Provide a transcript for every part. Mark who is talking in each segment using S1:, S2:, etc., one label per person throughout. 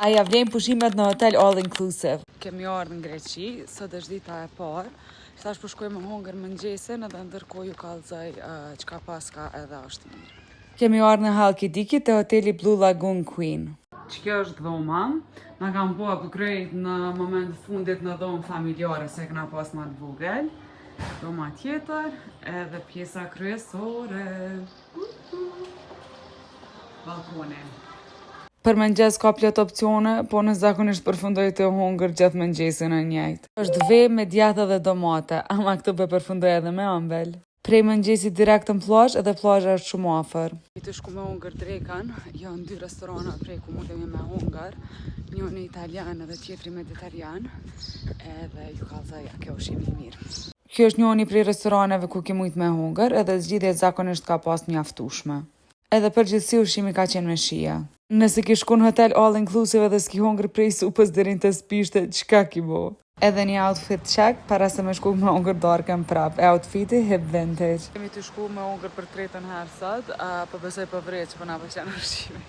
S1: A ja vlen pushimet në hotel all inclusive. Kemi ardhur në Greqi, sot është dita e parë. Thash po shkojmë me hongër mëngjesin edhe ndërkohë ju kallëzoj çka paska edhe është mirë. Kemi ardhur në Halkidiki te hoteli Blue Lagoon Queen. Kjo është dhoma. Na kam po upgrade në moment fundit në dhomë familjare se kena pas më të vogël. Dhoma tjetër edhe pjesa kryesore. Balkoni. Për mëngjes ka plot opcione, po në zakonisht përfundoj të hongër gjatë mëngjesin e njëjtë. Është ve me djathë dhe domate, ama këtu po përfundoj edhe me ëmbël. Prej mëngjesit direkt në plazh edhe plazha është shumë afër. Të shku me hongër Drekan, janë dy restorana prej ku mundemi me hongër, njëri italian edhe tjetri mediterran, edhe ju kallëzoj kjo ushqim i mirë. Kjo është njëri prej restoraneve ku ke mujt me hongër, edhe zgjidhjet zakonisht ka pas mjaftueshme. Edhe përgjithsi ushqimi ka qenë me shija. Nëse ki shku në hotel all inclusive edhe s'ki hongër prej supës deri në të spishte, çka ki bo? Edhe një outfit check para se me shku me hongër darkën prap. Outfiti hip vintage. Kemi të shku me hongër për tretën herë sot, po besoj po vret që po na pëlqen ushqimi.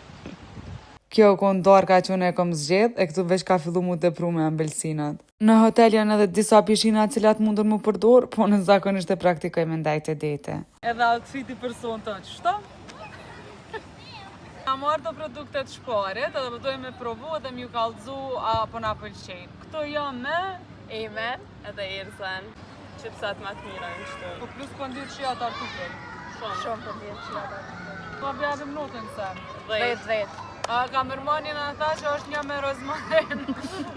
S1: Kjo kon darka që unë e kom zgjedh, e këtu veç ka fillu mu tepru me ambelsinat. Në hotel janë edhe disa pishina cilat mundën mu përdor, po në zakonisht e praktikoj me ndajt e dete. Edhe outfiti person të qështo? Kam marrë të produktet shparit, edhe përdojmë me provu edhe m'ju kallëzu apo na pëlqejnë. Këto jam me
S2: Eymen edhe Irzen, qipsat ma të mira në qëtu.
S1: Po plus këndir qia të artukën.
S2: Shumë këndir qia të artukën.
S1: Pa bjavim notën se?
S2: 10.
S1: Ka mërmani në tha që është një me rozmarin.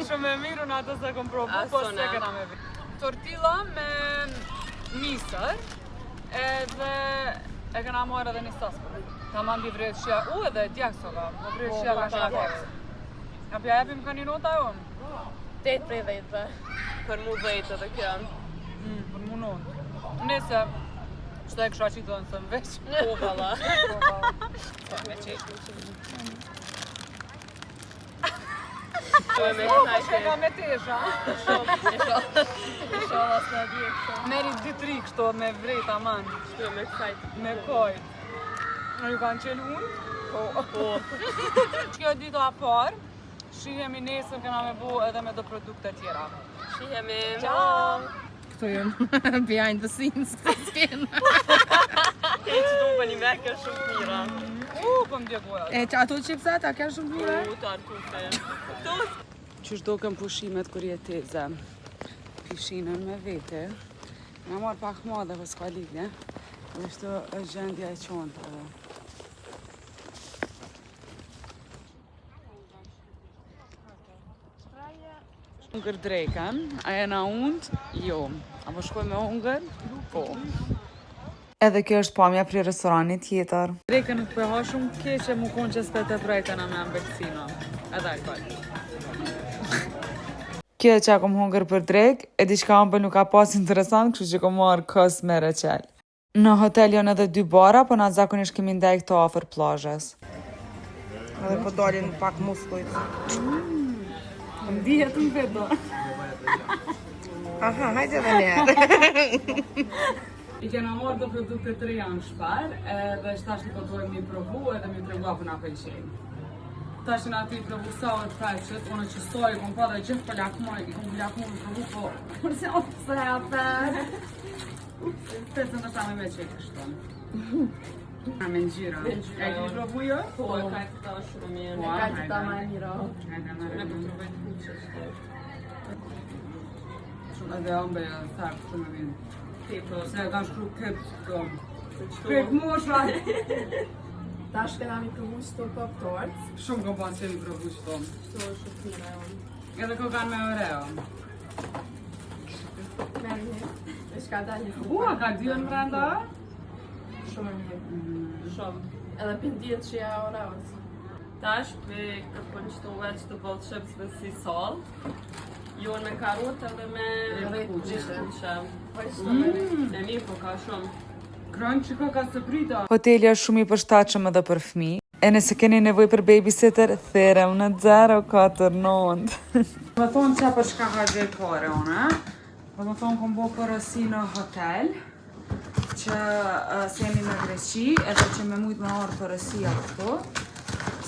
S1: Shumë e miru në atë se kom provu, po se këna me vi. Tortilla me misër, edhe e këna marrë edhe një sos për. Ka mandi vrejt shia, edhe djak soka, po vrejt shia ka shia djak. A pja jepim ka një nota jonë?
S2: 8 prej 10. Për mu 10 edhe kjo.
S1: Për mu notë. Nese, qëta e kësha qitë në sëmë veç.
S2: Po valla.
S1: Me qeshë. Ka me tesha.
S2: Shumë as në djekë.
S1: Meri 2-3 kështo me vrejt aman.
S2: Shtu me kësajt.
S1: Me kojt. Në ju kanë qenë unë?
S2: Po.
S1: Kjo dita parë, shihemi nesër këna me bo edhe me do produkte tjera.
S2: Shihemi.
S1: Ciao!
S3: Këto jënë behind the scenes këtë skenë.
S2: E që du për një meke shumë mira.
S1: Po më djegoja.
S3: E që ato qipsat, a kanë shumë mira?
S2: Të arkufe.
S1: Qysh do këm pushimet kur jeteze. Pishinën me vete. Nga marrë pak madhe për s'ka lidhje. Dhe shto është gjendja e qontëve. Hongër Drekan, a jena undë? Jo. Apo shkoj me hongër? Po. Edhe kjo është pamja pri restoranit tjetër. Drekan nuk përha shumë keqe mu konë që s'pete prejtena me ambelsina. Edhe alkohol. Kjo që akom hongër për drek, e di shka ambel nuk ka pas interesant, kështu që kom marrë kës me reqel. Në hotel janë edhe 2 bara, po na zakonisht kemi ndaj këto afër plazhës.
S3: Edhe po dalin pak muskujt.
S1: Ndihet në vetë.
S3: Aha, hajde edhe njerë.
S1: I kena marrë të produkte të reja në shpar, edhe shtash të përdojmë një provu edhe mi tregu apë nga pëlqenjë. Tash në aty provu sa o të faqët, unë që stoj, kom pa dhe gjithë për lakmoj, i kom lakmoj në provu, po... Por se ofë se apër... Pesën të shame me që e kështon. A me ngjyra. E ki provu jo?
S2: Po, e ka të ta shumë mirë.
S1: E
S2: ka të ta ma mira.
S1: Hajde,
S2: Me përprovej të kuqë që
S1: shumë edhe ambe e thakë shumë e vinë.
S2: Tipo.
S1: Se e ka shkru këtë këto. Këtë mosha!
S2: Tash këna mi provu qëto pop torts.
S1: Shumë kom pas që mi provu qëto.
S2: Qëto është shumë fina e unë.
S1: Edhe ko kanë me oreo.
S2: Me një. E shka dalë një.
S1: A ka dy në brenda?
S2: Shumë e mirë. Shumë. Edhe pindijet që ja oreos. Tash me kërpën qëto veç të bëllë chips me si sal. Jo me karotë edhe me kuqe. E mirë po ka shumë.
S1: Krojnë që ka së brita.
S3: Hoteli është shumë i përshtatshëm edhe për fëmijë. E nëse keni nevojë për babysitter, therem në 049.
S1: Më thonë që për shka ka gjej pare unë, po më thonë kom bo përësi në hotel, që se jemi në Greqi, edhe që me mujtë më orë përësia këtu,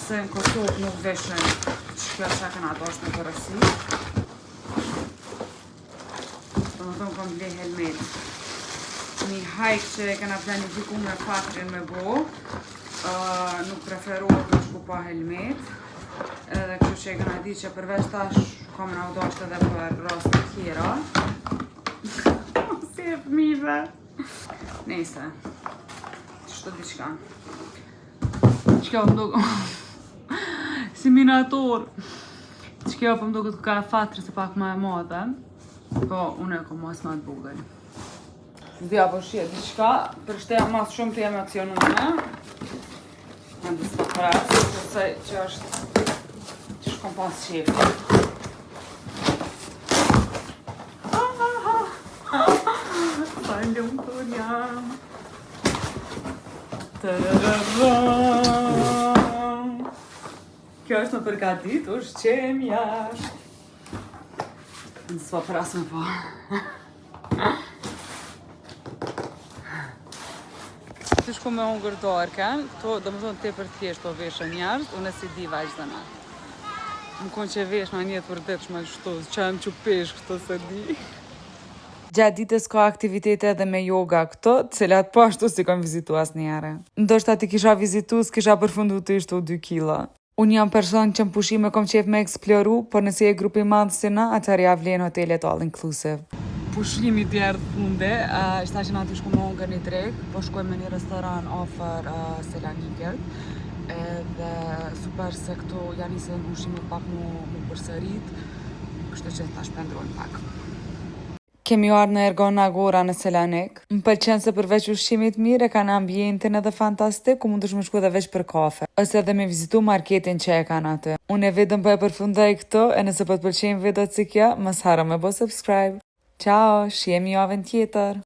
S1: se në Kosovë nuk veshën Kjo është që na dosh me përësi. Më thonë kom ble helmet. Një hajk që e kena planifiku me fatrin me bo. Nuk preferohet me shku pa helmet. Edhe kështu që e kena di që përveç tash kom na udosht edhe për rast të tjera. Si e fëmive. Nese. Qështë diqka. Qëka më duke... si minator. Qëka më duke të ka fatri se pak ma e madhe. Po, unë e kom mas ma të bugën. Zdja po shqie diqka, për shteja mas shumë të emocionume. Në disë të prasë, përse që është... që shkom pas qefë. Sa lumë të jam. Kjo është më përgatit, është qem jashtë. Në s'pa prasë me po. Të shku me unë gërdarken, këto do më thonë te për thjesht po veshë njerës, unë e si di vajzë dhe na. Më konë që vesh ma njetë për detë shma kështu, që em që pesh këto se di. Gjatë ditës ka aktivitete edhe me yoga këto, cilat po ashtu si kam vizitu as njere. Ndoshta ti kisha vizitu, s'kisha përfundu të ishtu 2 kila. Unë jam person që në pushime kom qef me eksploru, por nësi e grupi madhë si na, atër ja vlen hotelet all inclusive. Pushimi djerë funde, ishta që na të shku me ongër një drek, po shkoj me një restoran ofër Selaniket, edhe super se këto janë isë në pushime pak mu përsërit, kështu që ta shpendrojnë pak. Kemi ardhë në Ergon Agora në Selanik. Më pëlqen se përveç ushqimit mirë e kanë ambientin edhe fantastik ku mund të shku edhe veç për kafe. Ose edhe me vizitu marketin që e kanë aty. Unë e vetëm po e përfundoj këto e nëse po të pëlqejnë videot si kjo, mos haro me bo subscribe. Ciao, shihemi javën tjetër.